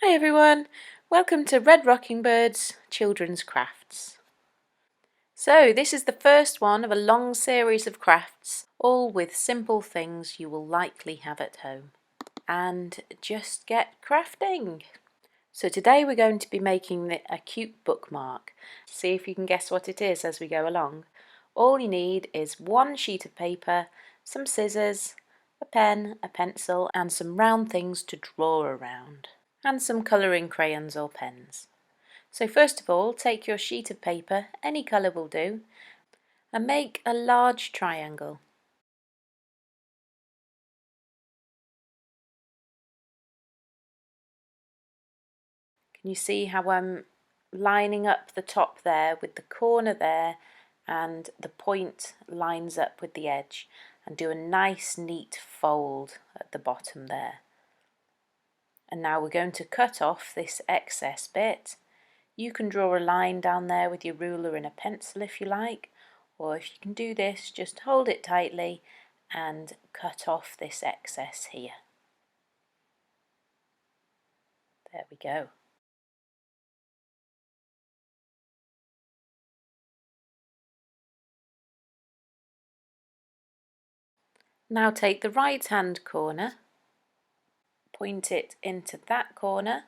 Hi everyone, welcome to Red Rocking Bird's Children's Crafts. So this is the first one of a long series of crafts, all with simple things you will likely have at home. And just get crafting! So today we're going to be making a cute bookmark. See if you can guess what it is as we go along. All you need is one sheet of paper, some scissors, a pen, a pencil and some round things to draw around. And some colouring crayons or pens. So first of all, take your sheet of paper, any colour will do, and make a large triangle. Can you see how I'm lining up the top there with the corner there and the point lines up with the edge, and do a nice neat fold at the bottom there. And now we're going to cut off this excess bit. You can draw a line down there with your ruler and a pencil if you like, or if you can do this, just hold it tightly and cut off this excess here. There we go. Now take the right hand corner, point it into that corner,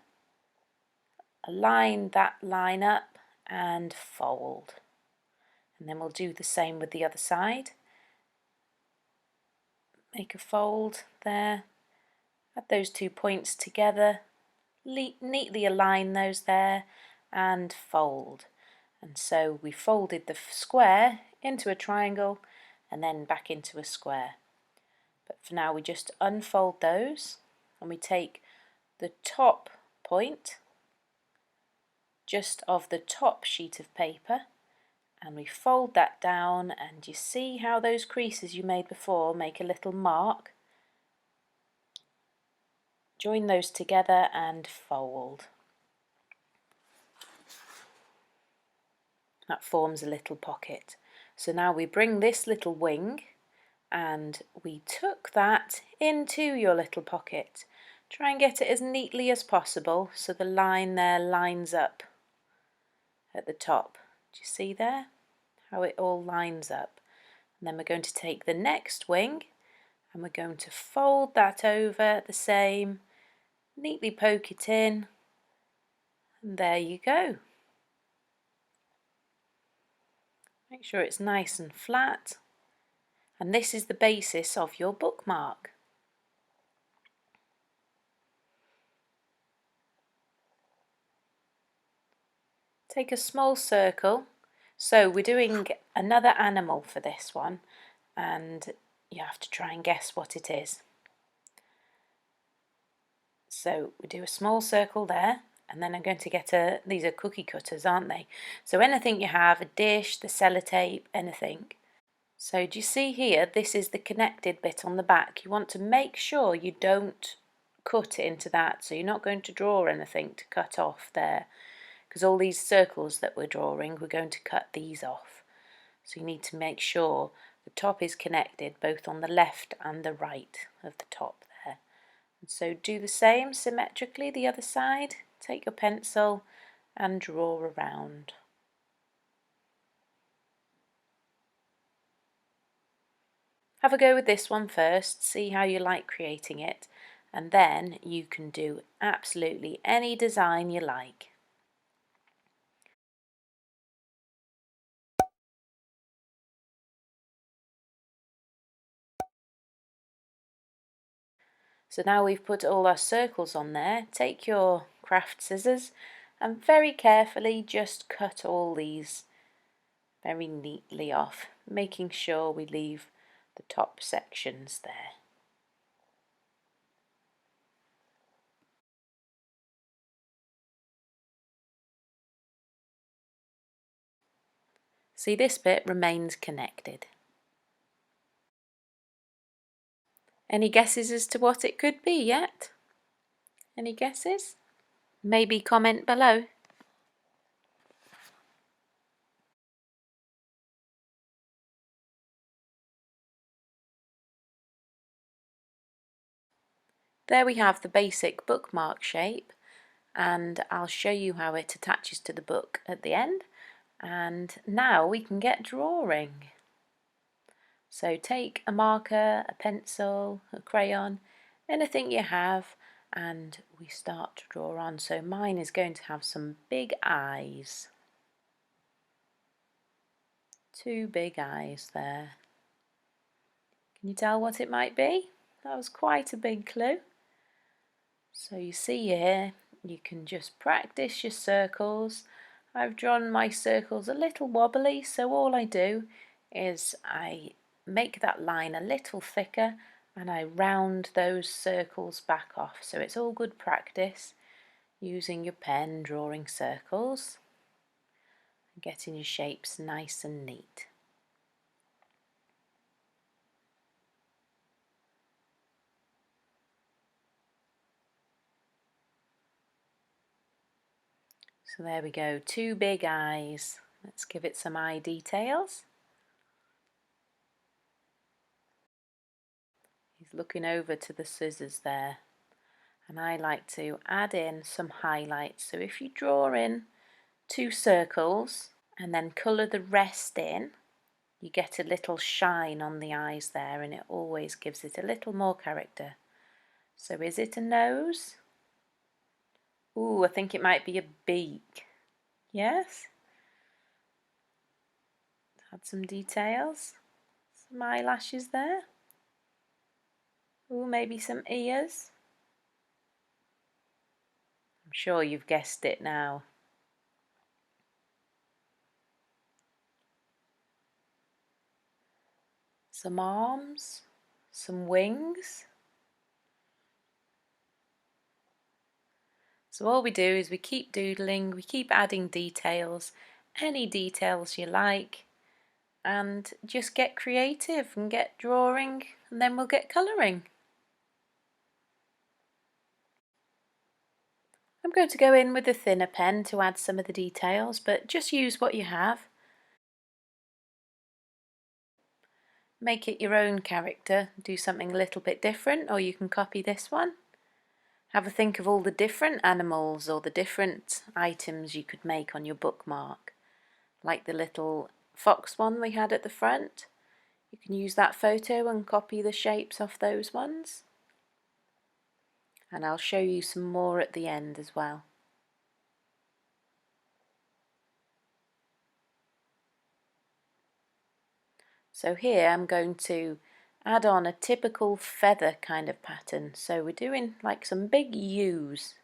align that line up and fold. And then we'll do the same with the other side. Make a fold there, add those 2 points together, neatly align those there and fold. And so we folded the square into a triangle and then back into a square. But for now we just unfold those and we take the top point just of the top sheet of paper and we fold that down, and you see how those creases you made before make a little mark. Join those together and fold. That forms a little pocket. So now we bring this little wing and we tuck that into your little pocket. Try and get it as neatly as possible so the line there lines up at the top. Do you see there how it all lines up? And then we're going to take the next wing and we're going to fold that over the same, neatly poke it in, and there you go. Make sure it's nice and flat, and this is the basis of your bookmark. Take a small circle. So we're doing another animal for this one, and you have to try and guess what it is. So we do a small circle there, and then I'm going to get these are cookie cutters, aren't they? So anything you have, a dish, the sellotape, anything. So do you see here, this is the connected bit on the back. You want to make sure you don't cut it into that, so you're not going to draw anything to cut off there, because all these circles that we're drawing, we're going to cut these off. So you need to make sure the top is connected both on the left and the right of the top there. And so do the same symmetrically the other side. Take your pencil and draw around. Have a go with this one first, see how you like creating it, and then you can do absolutely any design you like. So now we've put all our circles on there, take your craft scissors and very carefully just cut all these very neatly off, making sure we leave the top sections there. See, this bit remains connected. Any guesses as to what it could be yet? Any guesses? Maybe comment below. There we have the basic bookmark shape, and I'll show you how it attaches to the book at the end. And now we can get drawing. So take a marker, a pencil, a crayon, anything you have, and we start to draw on. So mine is going to have some big eyes. Two big eyes there. Can you tell what it might be? That was quite a big clue. So you see here, you can just practice your circles. I've drawn my circles a little wobbly, so all I do is I make that line a little thicker and I round those circles back off. So it's all good practice using your pen, drawing circles, and getting your shapes nice and neat. So there we go, two big eyes. Let's give it some eye details. He's looking over to the scissors there. And I like to add in some highlights. So if you draw in two circles and then colour the rest in, you get a little shine on the eyes there, and it always gives it a little more character. So is it a nose? Ooh, I think it might be a beak. Yes? Add some details. Some eyelashes there. Ooh, maybe some ears. I'm sure you've guessed it now. Some arms, some wings. So all we do is we keep doodling, we keep adding details, any details you like, and just get creative and get drawing, and then we'll get colouring. I'm going to go in with a thinner pen to add some of the details, but just use what you have. Make it your own character, do something a little bit different, or you can copy this one. Have a think of all the different animals or the different items you could make on your bookmark, like the little fox one we had at the front. You can use that photo and copy the shapes off those ones. And I'll show you some more at the end as well. So here I'm going to add on a typical feather kind of pattern. So we're doing like some big U's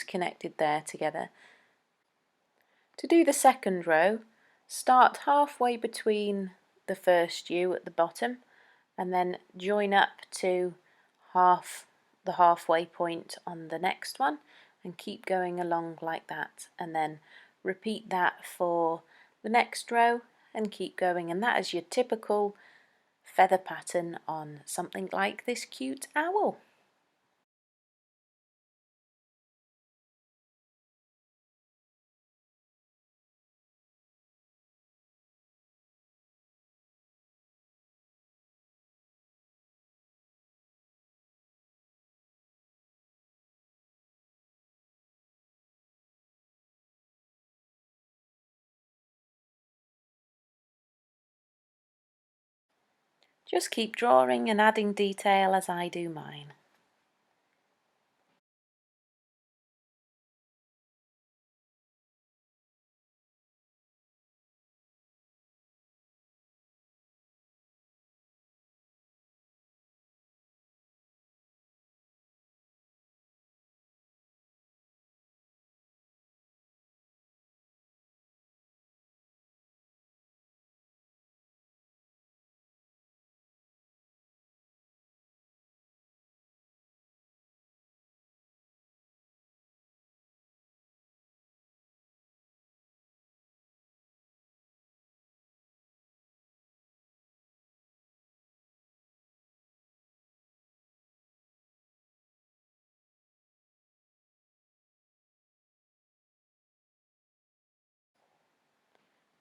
connected there together. To do the second row, start halfway between the first U at the bottom and then join up to the halfway point on the next one and keep going along like that, and then repeat that for the next row and keep going, and that is your typical feather pattern on something like this cute owl. Just keep drawing and adding detail as I do mine.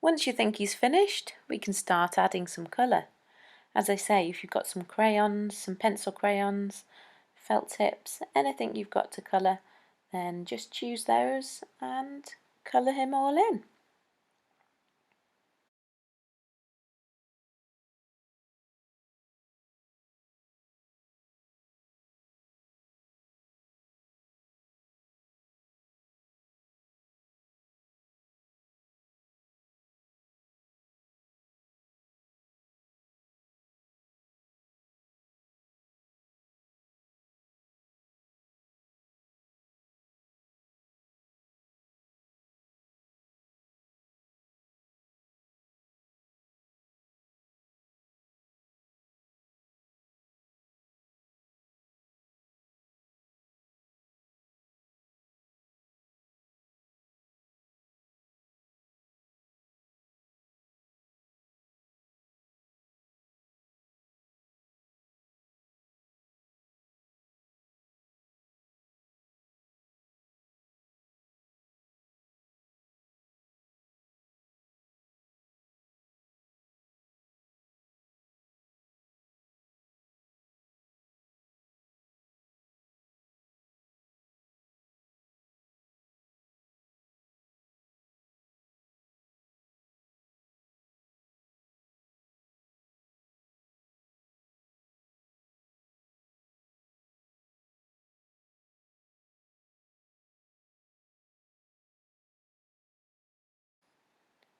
Once you think he's finished, we can start adding some colour. As I say, if you've got some crayons, some pencil crayons, felt tips, anything you've got to colour, Then just choose those and colour him all in.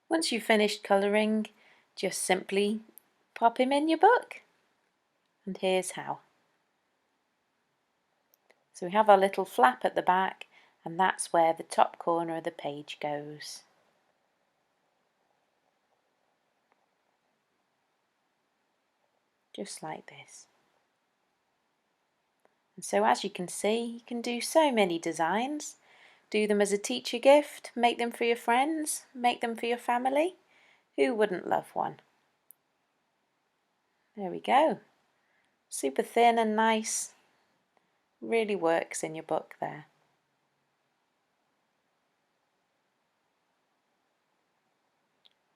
Once you've finished colouring, just simply pop him in your book. And here's how. So we have our little flap at the back, and that's where the top corner of the page goes. Just like this. And so as you can see, you can do so many designs. Do them as a teacher gift, make them for your friends, make them for your family. Who wouldn't love one? There we go. Super thin and nice. Really works in your book there.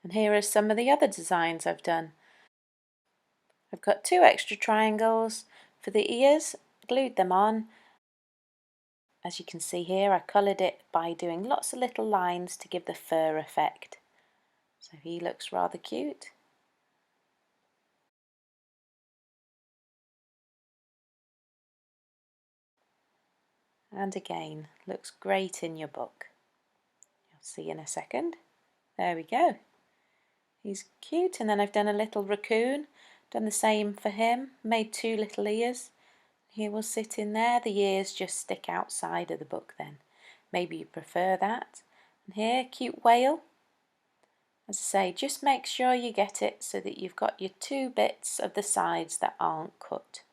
And here are some of the other designs I've done. I've got 2 extra triangles for the ears, glued them on. As you can see here, I coloured it by doing lots of little lines to give the fur effect. So he looks rather cute. And again, looks great in your book. You'll see in a second. There we go. He's cute. And then I've done a little raccoon, done the same for him, made 2 little ears. He will sit in there. The ears just stick outside of the book then. Maybe you prefer that. And here, cute whale. As I say, just make sure you get it so that you've got your 2 bits of the sides that aren't cut.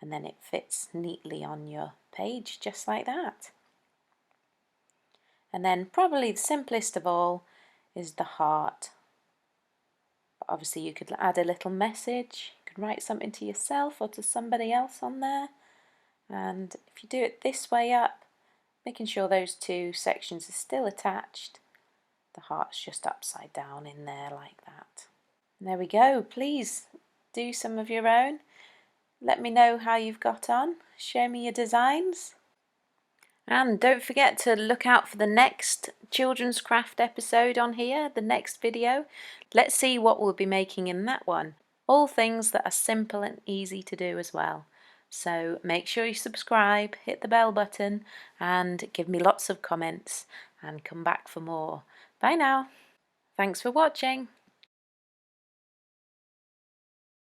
And then it fits neatly on your page, just like that. And then probably the simplest of all is the heart. But obviously you could add a little message. You could write something to yourself or to somebody else on there. And if you do it this way up, making sure those 2 sections are still attached, the heart's just upside down in there like that. And there we go. Please do some of your own. Let me know how you've got on. Show me your designs. And don't forget to look out for the next children's craft episode on here, the next video. Let's see what we'll be making in that one. All things that are simple and easy to do as well. So make sure you subscribe, hit the bell button, and give me lots of comments, and come back for more. Bye now. Thanks for watching.